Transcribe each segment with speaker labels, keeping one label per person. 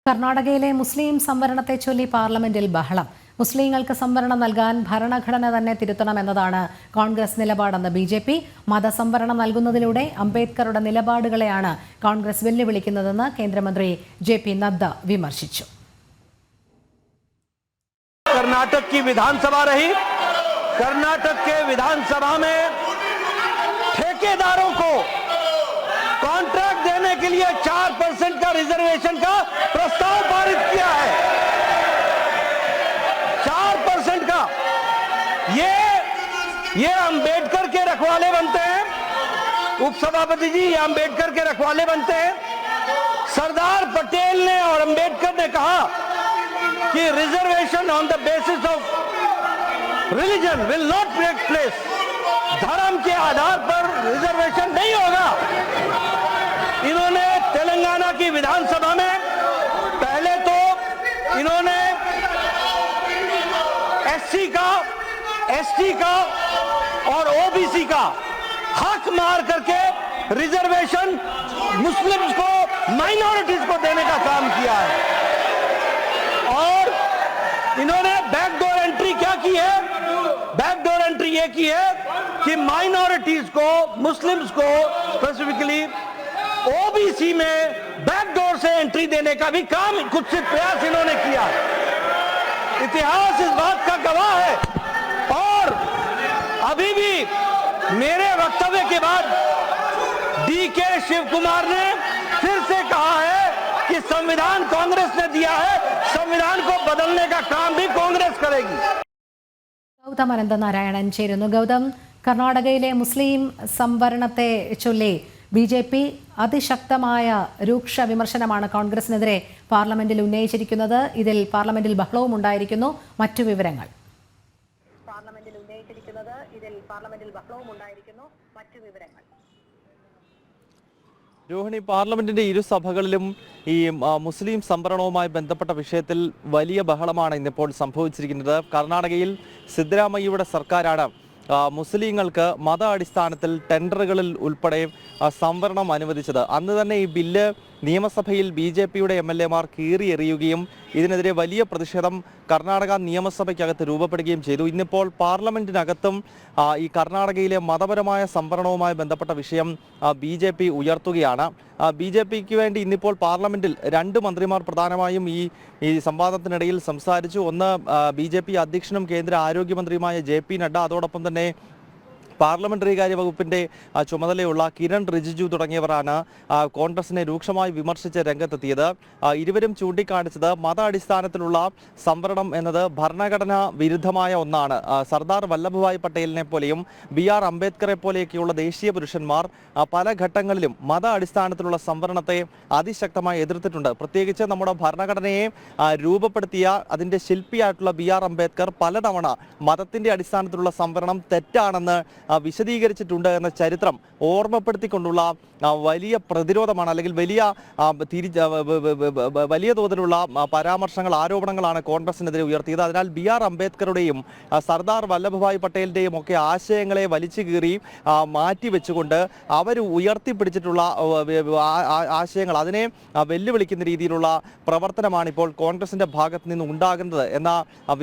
Speaker 1: കർണാടകയിലെ മുസ്ലിം സംവരണത്തെ ചൊല്ലി പാർലമെന്റിൽ ബഹളം. മുസ്ലിങ്ങൾക്ക് സംവരണം നൽകാൻ ഭരണഘടന തന്നെ തിരുത്തണമെന്നതാണ് കോൺഗ്രസ് നിലപാടെന്ന് ബി.ജെ.പി. മതസംവരണം നൽകുന്നതിലൂടെ അംബേദ്കറുടെ നിലപാടുകളെയാണ് കോൺഗ്രസ് വെല്ലുവിളിക്കുന്നതെന്ന് കേന്ദ്രമന്ത്രി ജെ.പി. നദ്ദ വിമർശിച്ചു.
Speaker 2: कर्नाटक की विधानसभा रही। कर्नाटक के विधानसभा में ठेकेदारों को कॉन्ट्रैक्ट देने के लिए 4% का रिजर्वेशन का प्रस्ताव पारित किया है। 4% का ये अंबेडकर के रखवाले बनते हैं। उपसभापति जी, ये अंबेडकर के रखवाले बनते हैं। सरदार पटेल ने और अंबेडकर ने कहा कि reservation on the basis of religion will not take place. धर्म के आधार पर रिजर्वेशन नहीं होगा। इन्होंने तेलंगाना की विधानसभा में पहले तो इन्होंने एससी का, एसटी का और ओबीसी का हक मार करके रिजर्वेशन मुस्लिम्स को, माइनॉरिटीज को देने का काम किया है। और इन्होंने बैकडोर एंट्री क्या की है? बैकडोर एंट्री ये की है कि माइनॉरिटीज को, मुस्लिम्स को स्पेसिफिकली ओबीसी में बैकडोर से एंट्री देने का भी काम, कुछ प्रयास इन्होंने किया। इतिहास इस बात का गवाह है। और अभी भी मेरे वक्तव्य के बाद डी.के. शिव कुमार ने फिर से कहा है कि संविधान कांग्रेस ने दिया है, संविधान को बदलने का काम भी कांग्रेस करेगी.
Speaker 1: ഗൗതം അനന്തനാരായണൻ ചേരുന്നു. ഗൗതം, കർണാടകയിലെ മുസ്ലിം സംവരണത്തെ ചൊല്ലി ബി.ജെ.പി. അതിശക്തമായ രൂക്ഷ വിമർശനമാണ് കോൺഗ്രസിനെതിരെ പാർലമെന്റിൽ ഉന്നയിച്ചിരിക്കുന്നത്. ഇതിൽ പാർലമെന്റിൽ ബഹളവും ഉണ്ടായിരിക്കുന്നു. മറ്റു വിവരങ്ങൾ.
Speaker 3: രോഹിണി, പാർലമെന്റിന്റെ ഇരു സഭകളിലും ഈ മുസ്ലിം സംവരണവുമായി ബന്ധപ്പെട്ട വിഷയത്തിൽ വലിയ ബഹളമാണ് ഇന്നിപ്പോൾ സംഭവിച്ചിരിക്കുന്നത്. കർണാടകയിൽ സിദ്ധരാമയ്യയുടെ സർക്കാരാണ് മുസ്ലിങ്ങൾക്ക് മത അടിസ്ഥാനത്തിൽ ടെൻഡറുകളിൽ ഉൾപ്പെടെ സംവരണം അനുവദിച്ചത്. അന്ന് തന്നെ ഈ ബില്ല് നിയമസഭയിൽ ബി.ജെ.പിയുടെ എം.എൽ.എമാർ കീറിയെറിയുകയും ഇതിനെതിരെ വലിയ പ്രതിഷേധം കർണാടക നിയമസഭയ്ക്കകത്ത് രൂപപ്പെടുകയും ചെയ്തു. ഇന്നിപ്പോൾ പാർലമെന്റിനകത്തും ഈ കർണാടകയിലെ മതപരമായ സംവരണവുമായി ബന്ധപ്പെട്ട വിഷയം ബി.ജെ.പി. ഉയർത്തുകയാണ്. ബി.ജെ.പിക്ക് വേണ്ടി ഇന്നിപ്പോൾ പാർലമെന്റിൽ 2 മന്ത്രിമാർ പ്രധാനമായും ഈ സംവാദത്തിനിടയിൽ സംസാരിച്ചു. ഒന്ന് ബി.ജെ.പി. അധ്യക്ഷനും കേന്ദ്ര ആരോഗ്യമന്ത്രിയുമായ ജെ.പി. നഡ്ഡ, അതോടൊപ്പം തന്നെ പാർലമെന്ററി കാര്യ വകുപ്പിന്റെ ചുമതലയുള്ള കിരൺ റിജിജു തുടങ്ങിയവരാണ് കോൺഗ്രസിനെ രൂക്ഷമായി വിമർശിച്ച് രംഗത്തെത്തിയത്. ഇരുവരും ചൂണ്ടിക്കാണിച്ചത് മത അടിസ്ഥാനത്തിലുള്ള സംവരണം എന്നത് ഭരണഘടനാ വിരുദ്ധമായ ഒന്നാണ്. സർദാർ വല്ലഭഭായ് പട്ടേലിനെ പോലെയും ബി.ആർ. അംബേദ്കറെ പോലെയൊക്കെയുള്ള ദേശീയ പുരുഷന്മാർ പല ഘട്ടങ്ങളിലും മത അടിസ്ഥാനത്തിലുള്ള സംവരണത്തെ അതിശക്തമായി എതിർത്തിട്ടുണ്ട്. പ്രത്യേകിച്ച് നമ്മുടെ ഭരണഘടനയെ രൂപപ്പെടുത്തിയ അതിന്റെ ശില്പിയായിട്ടുള്ള ബി.ആർ. അംബേദ്കർ പലതവണ മതത്തിന്റെ അടിസ്ഥാനത്തിലുള്ള സംവരണം തെറ്റാണെന്ന് വിശദീകരിച്ചിട്ടുണ്ട് എന്ന ചരിത്രം ഓർമ്മപ്പെടുത്തിക്കൊണ്ടുള്ള വലിയ പ്രതിരോധമാണ്, അല്ലെങ്കിൽ വലിയ തോതിലുള്ള പരാമർശങ്ങൾ, ആരോപണങ്ങളാണ് കോൺഗ്രസിനെതിരെ ഉയർത്തിയത്. അതിനാൽ ബി.ആർ. അംബേദ്കറുടെയും സർദാർ വല്ലഭഭായ് പട്ടേലിന്റെയും ഒക്കെ ആശയങ്ങളെ വലിച്ചു കീറി മാറ്റിവെച്ചുകൊണ്ട് അവർ ഉയർത്തിപ്പിടിച്ചിട്ടുള്ള ആശയങ്ങൾ, അതിനെ വെല്ലുവിളിക്കുന്ന രീതിയിലുള്ള പ്രവർത്തനമാണ് ഇപ്പോൾ കോൺഗ്രസിന്റെ ഭാഗത്ത് നിന്ന് ഉണ്ടാകുന്നത് എന്ന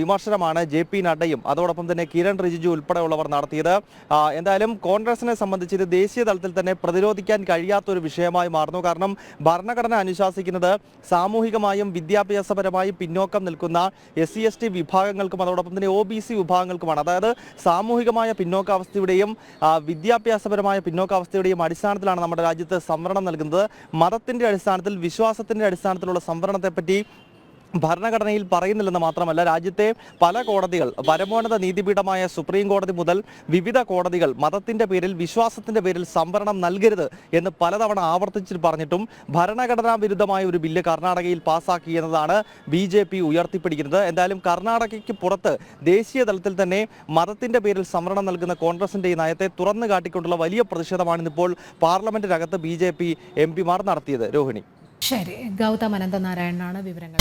Speaker 3: വിമർശനമാണ് ജെ.പി. നഡ്ഡയും അതോടൊപ്പം തന്നെ കിരൺ റിജിജു ഉൾപ്പെടെയുള്ളവർ നടത്തിയത്. എന്തായാലും കോൺഗ്രസിനെ സംബന്ധിച്ച് ഇത് ദേശീയ തലത്തിൽ തന്നെ പ്രതിരോധിക്കാൻ കഴിയാത്തൊരു വിഷയമായി മാറുന്നു. കാരണം ഭരണഘടന അനുശാസിക്കുന്നത് സാമൂഹികമായും വിദ്യാഭ്യാസപരമായും പിന്നോക്കം നിൽക്കുന്ന SC/ST വിഭാഗങ്ങൾക്കും അതോടൊപ്പം തന്നെ OBC വിഭാഗങ്ങൾക്കുമാണ്. അതായത് സാമൂഹികമായ പിന്നോക്കാവസ്ഥയുടെയും വിദ്യാഭ്യാസപരമായ പിന്നോക്കാവസ്ഥയുടെയും അടിസ്ഥാനത്തിലാണ് നമ്മുടെ രാജ്യത്ത് സംവരണം നൽകുന്നത്. മതത്തിന്റെ അടിസ്ഥാനത്തിൽ, വിശ്വാസത്തിന്റെ അടിസ്ഥാനത്തിലുള്ള സംവരണത്തെപ്പറ്റി ഭരണഘടനയിൽ പറയുന്നില്ലെന്ന് മാത്രമല്ല, രാജ്യത്തെ പല കോടതികൾ, പരമോന്നത നീതിപീഠമായ സുപ്രീം കോടതി മുതൽ വിവിധ കോടതികൾ മതത്തിന്റെ പേരിൽ, വിശ്വാസത്തിന്റെ പേരിൽ സംവരണം നൽകരുത് എന്ന് പലതവണ ആവർത്തിച്ച് പറഞ്ഞിട്ടും ഭരണഘടനാ വിരുദ്ധമായ ഒരു ബില്ല് കർണാടകയിൽ പാസ്സാക്കി എന്നതാണ് ബി.ജെ.പി. ഉയർത്തിപ്പിടിക്കുന്നത്. എന്തായാലും കർണാടകയ്ക്ക് പുറത്ത് ദേശീയ തലത്തിൽ തന്നെ മതത്തിന്റെ പേരിൽ സംവരണം നൽകുന്ന കോൺഗ്രസിന്റെ ഈ നയത്തെ തുറന്നു കാട്ടിക്കൊണ്ടുള്ള വലിയ പ്രതിഷേധമാണ് ഇന്നിപ്പോൾ പാർലമെന്റിനകത്ത് ബി.ജെ.പി. എം.പിമാർ നടത്തിയത്. രോഹിണി.
Speaker 1: ശരി, ഗൗതം അനന്തനാരായണനാണ് വിവരങ്ങൾ.